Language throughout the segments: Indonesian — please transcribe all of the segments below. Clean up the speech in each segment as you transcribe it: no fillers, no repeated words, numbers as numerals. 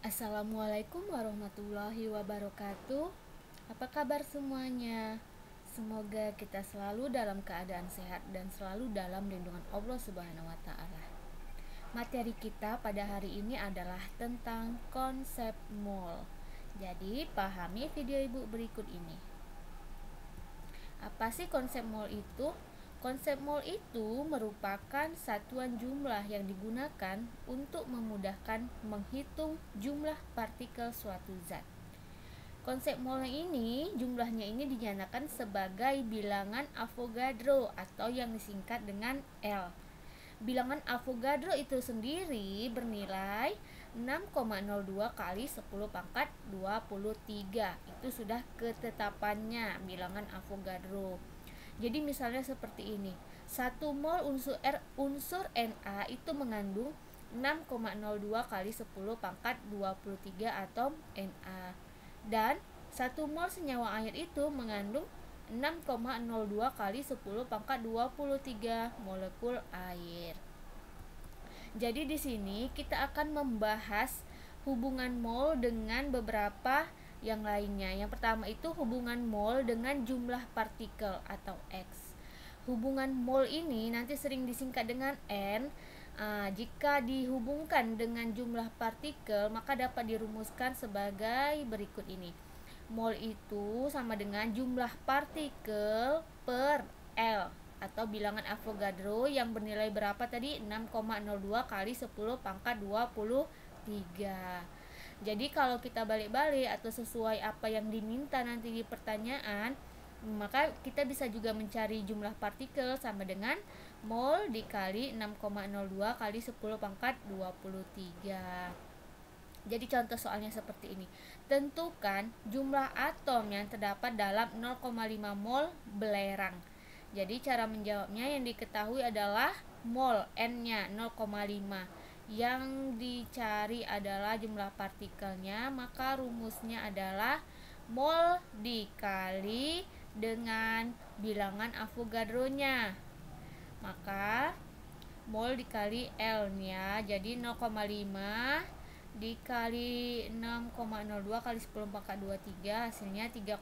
Assalamualaikum warahmatullahi wabarakatuh. Apa kabar semuanya? Semoga kita selalu dalam keadaan sehat dan selalu dalam lindungan Allah Subhanahu wa taala. Materi kita pada hari ini adalah tentang konsep mol. Jadi, pahami video Ibu berikut ini. Apa sih konsep mol itu? Konsep mol itu merupakan satuan jumlah yang digunakan untuk memudahkan menghitung jumlah partikel suatu zat. Konsep mol ini jumlahnya ini dinyatakan sebagai bilangan Avogadro atau yang disingkat dengan L. Bilangan Avogadro itu sendiri bernilai 6,02 kali 10 pangkat 23. Itu sudah ketetapannya bilangan Avogadro. Jadi misalnya seperti ini. 1 mol unsur Na itu mengandung 6,02 kali 10 pangkat 23 atom Na. Dan 1 mol senyawa air itu mengandung 6,02 kali 10 pangkat 23 molekul air. Jadi di sini kita akan membahas hubungan mol dengan beberapa yang lainnya. Yang pertama itu hubungan mol dengan jumlah partikel atau X. Hubungan mol ini nanti sering disingkat dengan N. Jika dihubungkan dengan jumlah partikel, maka dapat dirumuskan sebagai berikut ini. Mol itu sama dengan jumlah partikel per L atau bilangan Avogadro yang bernilai berapa tadi? 6,02 kali 10 pangkat 23. Jadi kalau kita balik-balik atau sesuai apa yang diminta nanti di pertanyaan, maka kita bisa juga mencari jumlah partikel sama dengan mol dikali 6,02 kali 10 pangkat 23. Jadi contoh soalnya seperti ini. Tentukan jumlah atom yang terdapat dalam 0,5 mol belerang. Jadi cara menjawabnya yang diketahui adalah mol N-nya 0,5. Yang dicari adalah jumlah partikelnya, maka rumusnya adalah mol dikali dengan bilangan Avogadro-nya. Maka mol dikali L-nya jadi 0,5 dikali 6,02 kali 10 pangkat 23, hasilnya 3,01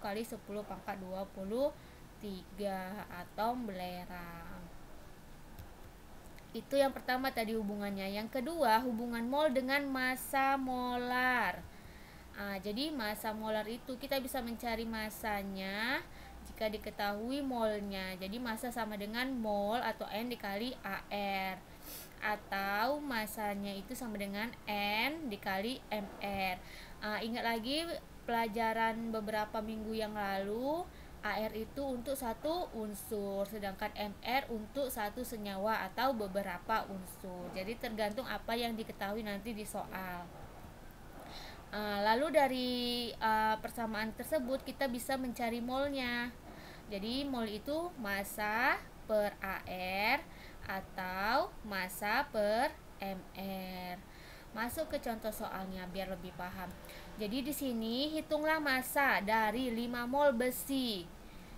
kali 10 pangkat 23 atom belerang. Itu yang pertama tadi hubungannya. Yang kedua, hubungan mol dengan massa molar. Jadi massa molar itu kita bisa mencari massanya jika diketahui molnya. Jadi massa sama dengan mol atau N dikali AR. Atau massanya itu sama dengan N dikali MR. Ingat lagi pelajaran beberapa minggu yang lalu, AR itu untuk satu unsur, sedangkan MR untuk satu senyawa atau beberapa unsur. Jadi tergantung apa yang diketahui nanti di soal. Lalu dari persamaan tersebut kita bisa mencari molnya. Jadi mol itu massa per AR atau massa per MR. Masuk ke contoh soalnya biar lebih paham. Jadi di sini hitunglah massa dari 5 mol besi.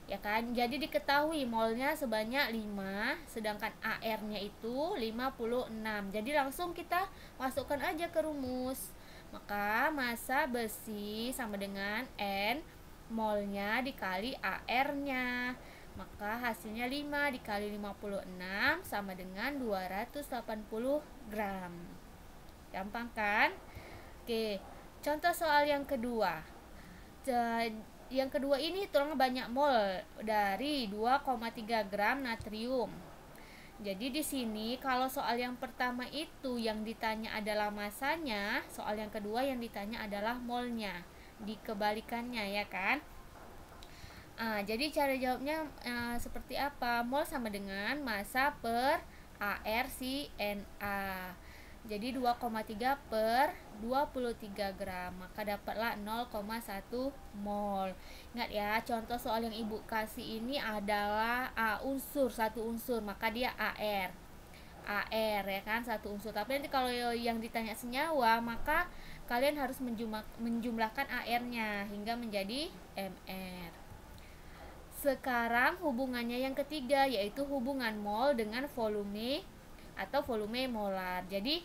Ya kan? Jadi diketahui molnya sebanyak 5, sedangkan AR-nya itu 56. Jadi langsung kita masukkan aja ke rumus. Maka massa besi sama dengan N molnya dikali AR-nya. Maka hasilnya 5 dikali 56 sama dengan 280 gram. Gampang kan? Oke, contoh soal yang kedua. Yang kedua ini hitunglah banyak mol dari 2,3 gram natrium. Jadi di sini kalau soal yang pertama itu yang ditanya adalah masanya, soal yang kedua yang ditanya adalah molnya. Dikebalikannya ya kan? Jadi cara jawabnya seperti apa? Mol sama dengan massa per AR si Na. Jadi 2,3 per 23 gram, maka dapatlah 0,1 mol. Ingat ya, contoh soal yang Ibu kasih ini adalah unsur, satu unsur, maka dia AR. AR ya kan, satu unsur. Tapi nanti kalau yang ditanya senyawa, maka kalian harus menjumlahkan AR-nya hingga menjadi MR. Sekarang hubungannya yang ketiga, yaitu hubungan mol dengan volume atau volume molar. Jadi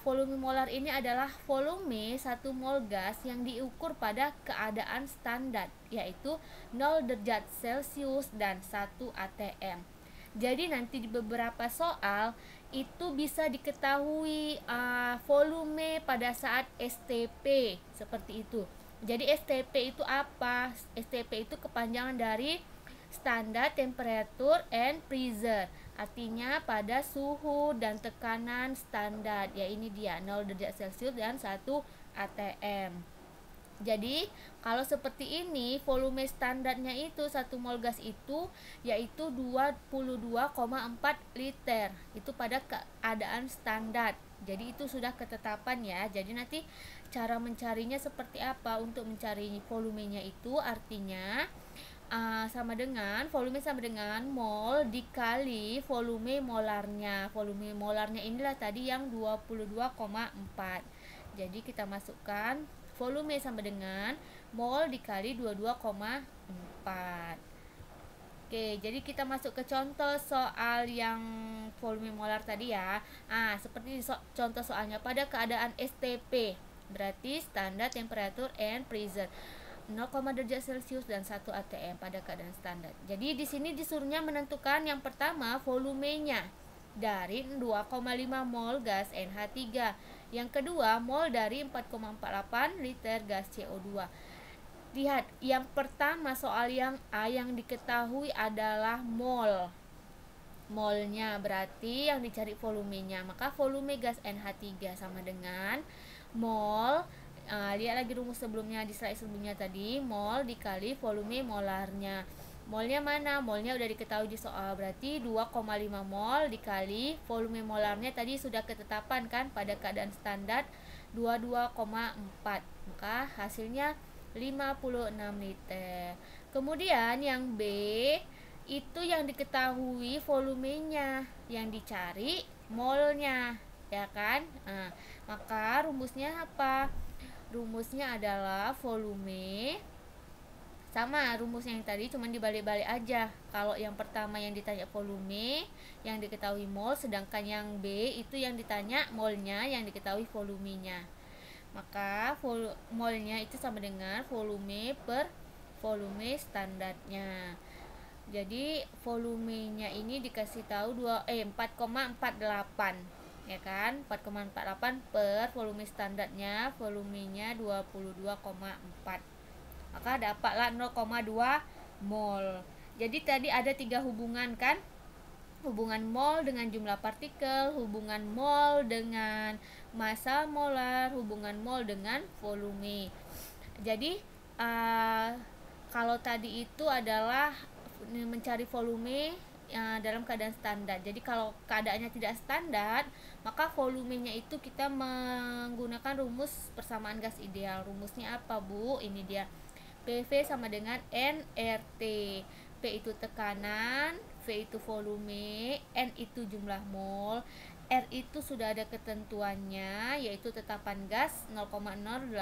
Volume molar ini adalah volume 1 mol gas yang diukur pada keadaan standar, yaitu 0 derajat Celcius dan 1 atm. Jadi nanti di beberapa soal itu bisa diketahui volume pada saat STP seperti itu. Jadi STP itu apa? STP itu kepanjangan dari Standard Temperature and Pressure. Artinya pada suhu dan tekanan standar. Ya ini dia 0 derajat Celcius dan 1 atm. Jadi kalau seperti ini volume standarnya itu 1 mol gas itu yaitu 22,4 liter. Itu pada keadaan standar. Jadi itu sudah ketetapan ya. Jadi nanti cara mencarinya seperti apa? Untuk mencari volumenya itu artinya volume sama dengan mol dikali volume molarnya. Volume molarnya inilah tadi yang 22,4. Jadi kita masukkan volume sama dengan mol dikali 22,4. Oke, jadi kita masuk ke contoh soal yang volume molar tadi ya. Seperti contoh soalnya pada keadaan STP, berarti standar temperature and pressure 0, derajat Celcius dan 1 atm pada keadaan standar. Jadi di sini disuruhnya menentukan yang pertama volumenya dari 2,5 mol gas NH3. Yang kedua mol dari 4,48 liter gas CO2. Lihat, yang pertama soal yang A yang diketahui adalah mol. Molnya berarti yang dicari volumenya. Maka volume gas NH3 sama dengan mol, lihat lagi rumus sebelumnya di slide sebelumnya tadi, mol dikali volume molarnya. Molnya mana? Molnya udah diketahui di soal, berarti 2,5 mol dikali volume molarnya tadi sudah ketetapan kan pada keadaan standar 22,4. Maka hasilnya 56 liter. Kemudian yang B itu yang diketahui volumenya, yang dicari molnya, ya kan? Maka rumusnya apa? Rumusnya adalah volume sama rumusnya yang tadi, cuman dibalik-balik aja. Kalau yang pertama yang ditanya volume, yang diketahui mol, sedangkan yang B itu yang ditanya molnya, yang diketahui volumenya. Maka molnya itu sama dengan volume per volume standarnya. Jadi volumenya ini dikasih tahu 4,48, ya kan? 4,48 per volume standarnya, volumenya 22,4. Maka dapatlah 0,2 mol. Jadi tadi ada 3 hubungan kan? Hubungan mol dengan jumlah partikel, hubungan mol dengan massa molar, hubungan mol dengan volume. Jadi kalau tadi itu adalah mencari volume dalam keadaan standar. Jadi kalau keadaannya tidak standar, maka volumenya itu kita menggunakan rumus persamaan gas ideal. Rumusnya apa, Bu? Ini dia. PV sama dengan nRT. P itu tekanan, V itu volume, N itu jumlah mol, R itu sudah ada ketentuannya, yaitu tetapan gas 0,082,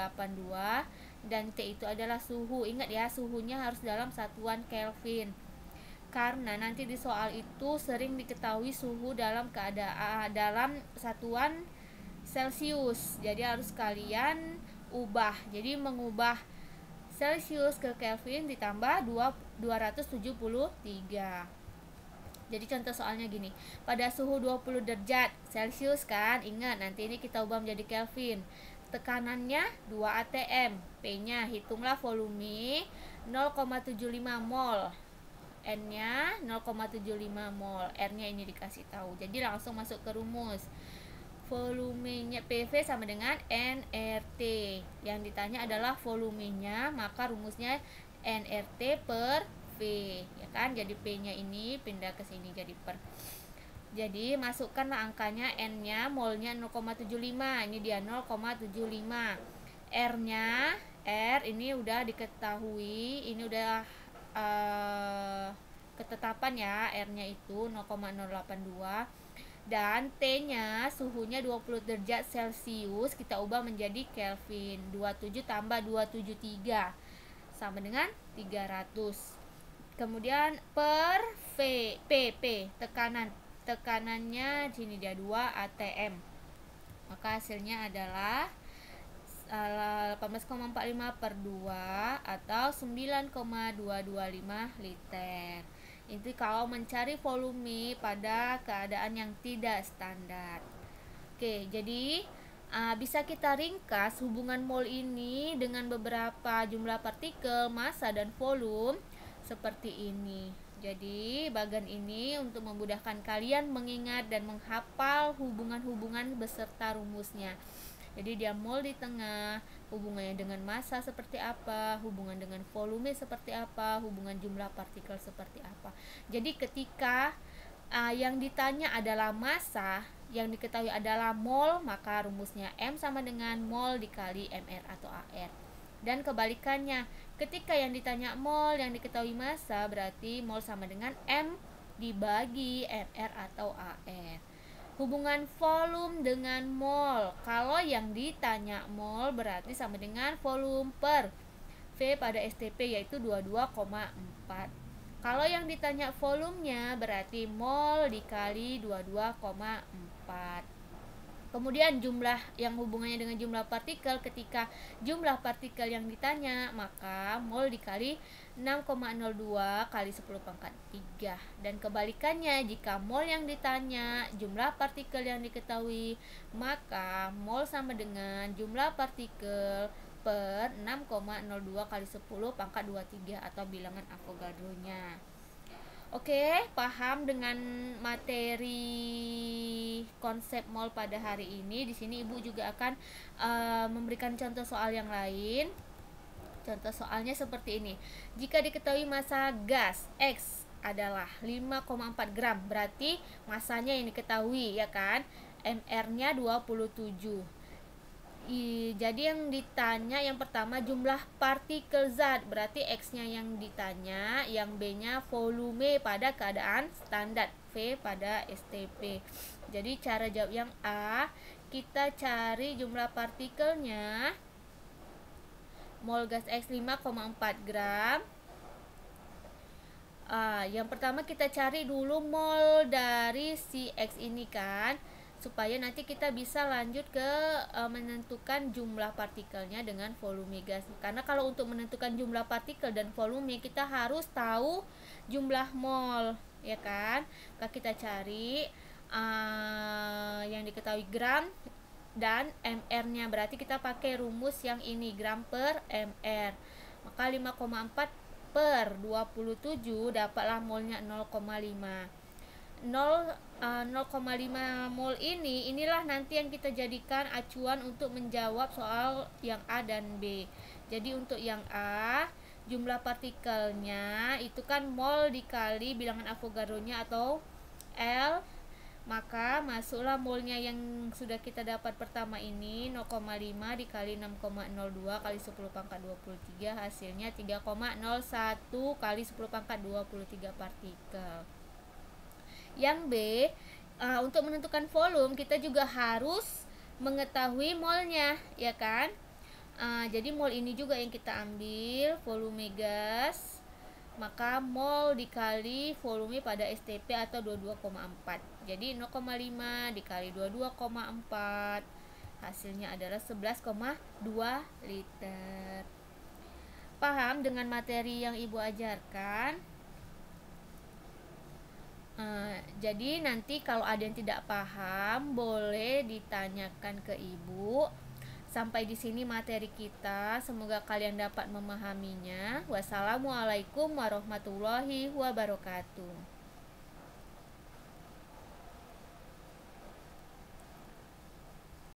dan T itu adalah suhu. Ingat ya, suhunya harus dalam satuan Kelvin. Karena nanti di soal itu sering diketahui suhu dalam keadaan dalam satuan Celcius. Jadi harus kalian ubah. Jadi mengubah Celcius ke Kelvin ditambah 273. Jadi contoh soalnya gini. Pada suhu 20 derajat Celcius kan, ingat nanti ini kita ubah menjadi Kelvin. Tekanannya 2 atm, P-nya hitunglah volume 0,75 mol. N-nya 0,75 mol, R-nya ini dikasih tahu. Jadi langsung masuk ke rumus. Volumenya PV sama dengan nRT. Yang ditanya adalah volumenya, maka rumusnya nRT per V, ya kan? Jadi P-nya ini pindah ke sini jadi per. Jadi masukkanlah angkanya, N-nya molnya 0,75. Ini dia 0,75. R-nya, R ini udah diketahui, ini udah ketetapan ya, R-nya itu 0,082. Dan T-nya suhunya 20 derajat Celcius, kita ubah menjadi Kelvin. 27 tambah 273 sama dengan 300. Kemudian per PP, tekanannya sini dia 2 atm. Maka hasilnya adalah 18,45 per 2 atau 9,225 liter. Itu kalau mencari volume pada keadaan yang tidak standar. Oke, jadi bisa kita ringkas hubungan mol ini dengan beberapa jumlah partikel, massa, dan volume seperti ini. Jadi bagian ini untuk memudahkan kalian mengingat dan menghafal hubungan-hubungan beserta rumusnya. Jadi dia mol di tengah, hubungannya dengan massa seperti apa, hubungan dengan volume seperti apa, hubungan jumlah partikel seperti apa. Jadi ketika yang ditanya adalah massa, yang diketahui adalah mol, maka rumusnya M sama dengan mol dikali MR atau AR. Dan kebalikannya, ketika yang ditanya mol, yang diketahui massa, berarti mol sama dengan M dibagi MR atau AR. Hubungan volume dengan mol, kalau yang ditanya mol berarti sama dengan volume per V pada STP, yaitu 22,4. Kalau yang ditanya volumenya berarti mol dikali 22,4. Kemudian jumlah yang hubungannya dengan jumlah partikel, ketika jumlah partikel yang ditanya maka mol dikali 6,02 kali 10 pangkat 3. Dan kebalikannya, jika mol yang ditanya jumlah partikel yang diketahui, maka mol sama dengan jumlah partikel per 6,02 kali 10 pangkat 23 atau bilangan Avogadro-nya. Oke, paham dengan materi konsep mol pada hari ini. Di sini Ibu juga akan memberikan contoh soal yang lain. Contoh soalnya seperti ini. Jika diketahui massa gas X adalah 5,4 gram, berarti massanya yang diketahui, ya kan? MR-nya 27. Jadi yang ditanya yang pertama jumlah partikel zat, berarti X-nya yang ditanya, yang B-nya volume pada keadaan standar, V pada STP. Jadi cara jawab yang A, kita cari jumlah partikelnya. Mol gas X 5,4 gram. Yang pertama kita cari dulu mol dari si X ini kan, supaya nanti kita bisa lanjut ke menentukan jumlah partikelnya dengan volume gas. Karena kalau untuk menentukan jumlah partikel dan volume kita harus tahu jumlah mol, ya kan? Maka kita cari yang diketahui gram dan MR-nya, berarti kita pakai rumus yang ini, gram per MR. Maka 5,4 per 27 dapatlah molnya 0,5. 0,5 mol inilah nanti yang kita jadikan acuan untuk menjawab soal yang A dan B. Jadi untuk yang A, jumlah partikelnya itu kan mol dikali bilangan Avogadro-nya atau L, maka masuklah molnya yang sudah kita dapat pertama ini, 0,5 dikali 6,02 kali 10 pangkat 23, hasilnya 3,01 kali 10 pangkat 23 partikel. Yang B, untuk menentukan volume kita juga harus mengetahui molnya, ya kan? Jadi mol ini juga yang kita ambil, volume gas, maka mol dikali volume pada STP atau 22,4. Jadi 0,5 dikali 22,4, hasilnya adalah 11,2 liter. Paham dengan materi yang Ibu ajarkan? Jadi nanti kalau ada yang tidak paham boleh ditanyakan ke Ibu. Sampai di sini materi kita, semoga kalian dapat memahaminya. Wassalamualaikum warahmatullahi wabarakatuh.